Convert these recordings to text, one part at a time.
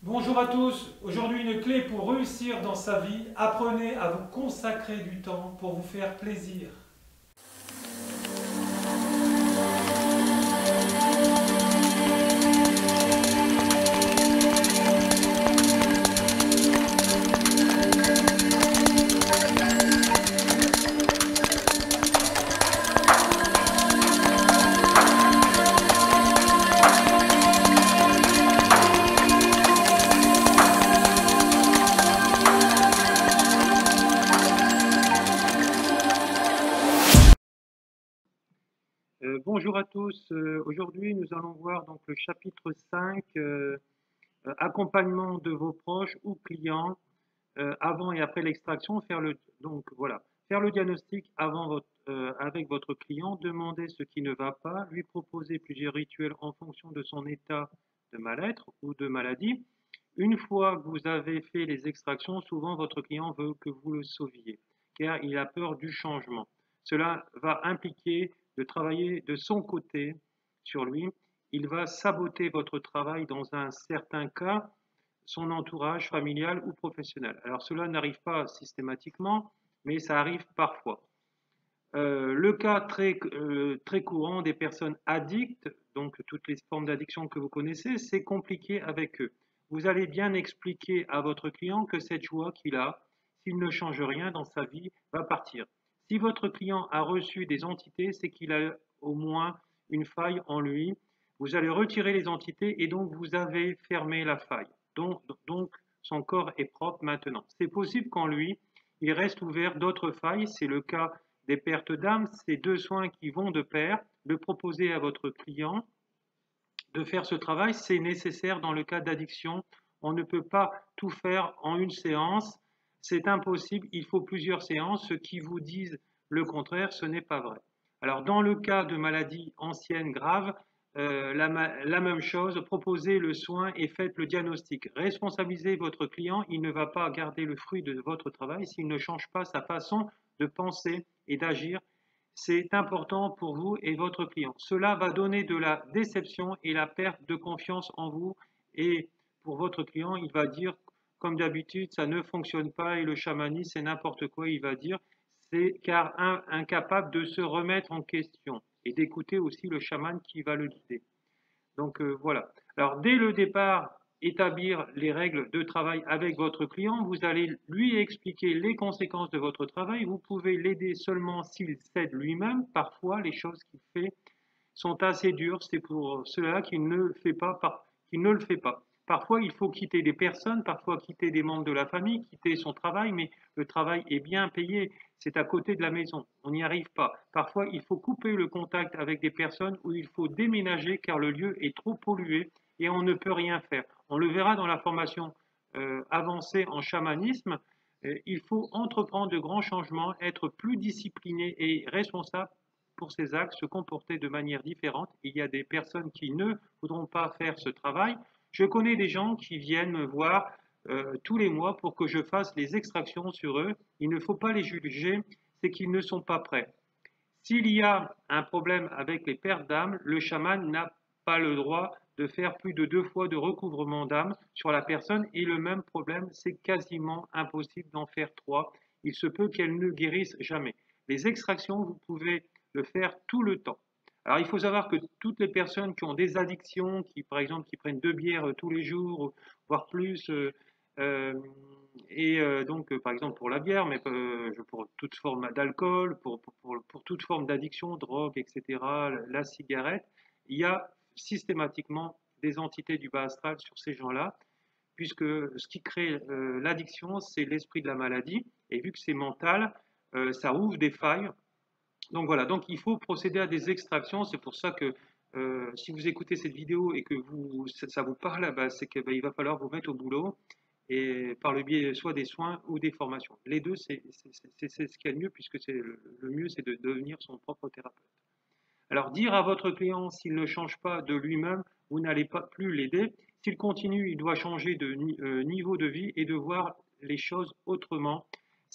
Bonjour à tous, aujourd'hui une clé pour réussir dans sa vie, apprenez à vous consacrer du temps pour vous faire plaisir. Bonjour à tous, aujourd'hui nous allons voir donc le chapitre 5, accompagnement de vos proches ou clients avant et après l'extraction, faire le diagnostic avec votre client, demander ce qui ne va pas, lui proposer plusieurs rituels en fonction de son état de mal-être ou de maladie. Une fois que vous avez fait les extractions, souvent votre client veut que vous le sauviez, car il a peur du changement. Cela va impliquer de travailler de son côté sur lui. Il va saboter votre travail dans un certain cas, son entourage familial ou professionnel. Alors cela n'arrive pas systématiquement, mais ça arrive parfois. Le cas très courant des personnes addictes, donc toutes les formes d'addiction que vous connaissez, c'est compliqué avec eux. Vous allez bien expliquer à votre client que cette joie qu'il a, s'il ne change rien dans sa vie, va partir. Si votre client a reçu des entités, c'est qu'il a au moins une faille en lui. Vous allez retirer les entités et donc vous avez fermé la faille. Donc son corps est propre maintenant. C'est possible qu'en lui, il reste ouvert d'autres failles. C'est le cas des pertes d'âme, c'est deux soins qui vont de pair. De proposer à votre client de faire ce travail, c'est nécessaire dans le cas d'addiction. On ne peut pas tout faire en une séance, c'est impossible, il faut plusieurs séances. Ceux qui vous disent le contraire, ce n'est pas vrai. Alors dans le cas de maladies anciennes graves, la même chose, proposez le soin et faites le diagnostic. Responsabilisez votre client, il ne va pas garder le fruit de votre travail s'il ne change pas sa façon de penser et d'agir. C'est important pour vous et votre client. Cela va donner de la déception et la perte de confiance en vous. Et pour votre client, il va dire, comme d'habitude, ça ne fonctionne pas et le chamanisme, c'est n'importe quoi. Il va dire, c'est car incapable de se remettre en question et d'écouter aussi le chaman qui va le guider. Donc voilà. Alors dès le départ, établir les règles de travail avec votre client, vous allez lui expliquer les conséquences de votre travail. Vous pouvez l'aider seulement s'il cède lui-même. Parfois, les choses qu'il fait sont assez dures. C'est pour cela qu'il ne le fait pas. Qu'il ne le fait pas. Parfois, il faut quitter des personnes, parfois quitter des membres de la famille, quitter son travail, mais le travail est bien payé. C'est à côté de la maison. On n'y arrive pas. Parfois, il faut couper le contact avec des personnes où il faut déménager car le lieu est trop pollué et on ne peut rien faire. On le verra dans la formation avancée en chamanisme. Il faut entreprendre de grands changements, être plus discipliné et responsable pour ces actes, se comporter de manière différente. Il y a des personnes qui ne voudront pas faire ce travail. Je connais des gens qui viennent me voir tous les mois pour que je fasse les extractions sur eux. Il ne faut pas les juger, c'est qu'ils ne sont pas prêts. S'il y a un problème avec les pertes d'âme, le chaman n'a pas le droit de faire plus de 2 fois de recouvrement d'âme sur la personne et le même problème, c'est quasiment impossible d'en faire 3. Il se peut qu'elle ne guérisse jamais. Les extractions, vous pouvez le faire tout le temps. Alors il faut savoir que toutes les personnes qui ont des addictions, qui par exemple qui prennent 2 bières tous les jours, voire plus, euh, donc par exemple pour la bière, mais pour toute forme d'alcool, pour toute forme d'addiction, drogue, etc., la cigarette, il y a systématiquement des entités du bas astral sur ces gens-là, puisque ce qui crée l'addiction, c'est l'esprit de la maladie, et vu que c'est mental, ça ouvre des failles. Donc voilà, donc il faut procéder à des extractions. C'est pour ça que si vous écoutez cette vidéo et que ça vous parle, bah, c'est qu'il va falloir vous mettre au boulot et par le biais soit des soins ou des formations. Les deux, c'est ce qu'il y a de mieux puisque le mieux, c'est de devenir son propre thérapeute. Alors dire à votre client s'il ne change pas de lui-même, vous n'allez pas plus l'aider. S'il continue, il doit changer de niveau de vie et de voir les choses autrement.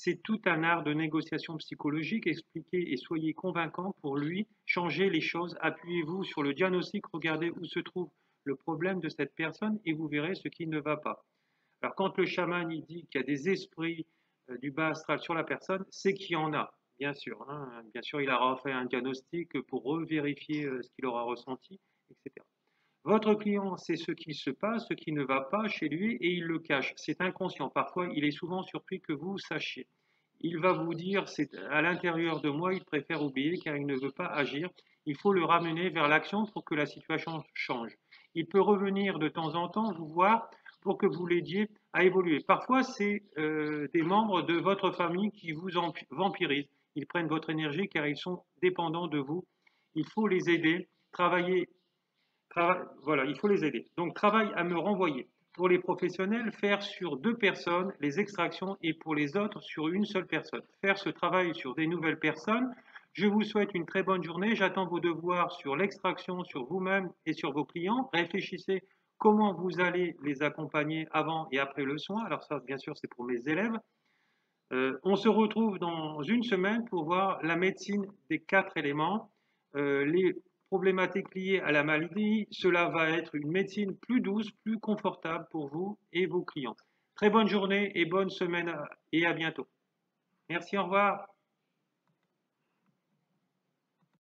C'est tout un art de négociation psychologique. Expliquez et soyez convaincant pour lui. Changez les choses. Appuyez-vous sur le diagnostic. Regardez où se trouve le problème de cette personne et vous verrez ce qui ne va pas. Alors quand le chaman il dit qu'il y a des esprits du bas astral sur la personne, c'est qu'il y en a, bien sûr. Hein. Bien sûr, il aura fait un diagnostic pour revérifier ce qu'il aura ressenti, etc. Votre client sait ce qui se passe, ce qui ne va pas chez lui et il le cache. C'est inconscient. Parfois, il est souvent surpris que vous sachiez. Il va vous dire, c'est à l'intérieur de moi, il préfère oublier car il ne veut pas agir. Il faut le ramener vers l'action pour que la situation change. Il peut revenir de temps en temps vous voir pour que vous l'aidiez à évoluer. Parfois, c'est des membres de votre famille qui vous vampirisent. Ils prennent votre énergie car ils sont dépendants de vous. Il faut les aider, travailler. Voilà, il faut les aider. Donc, travail à me renvoyer. Pour les professionnels, faire sur 2 personnes les extractions et pour les autres sur une seule personne. Faire ce travail sur des nouvelles personnes. Je vous souhaite une très bonne journée. J'attends vos devoirs sur l'extraction, sur vous-même et sur vos clients. Réfléchissez comment vous allez les accompagner avant et après le soin. Alors ça, bien sûr, c'est pour mes élèves. On se retrouve dans une semaine pour voir la médecine des 4 éléments, les problématiques liées à la maladie. Cela va être une médecine plus douce, plus confortable pour vous et vos clients. Très bonne journée et bonne semaine et à bientôt. Merci, au revoir.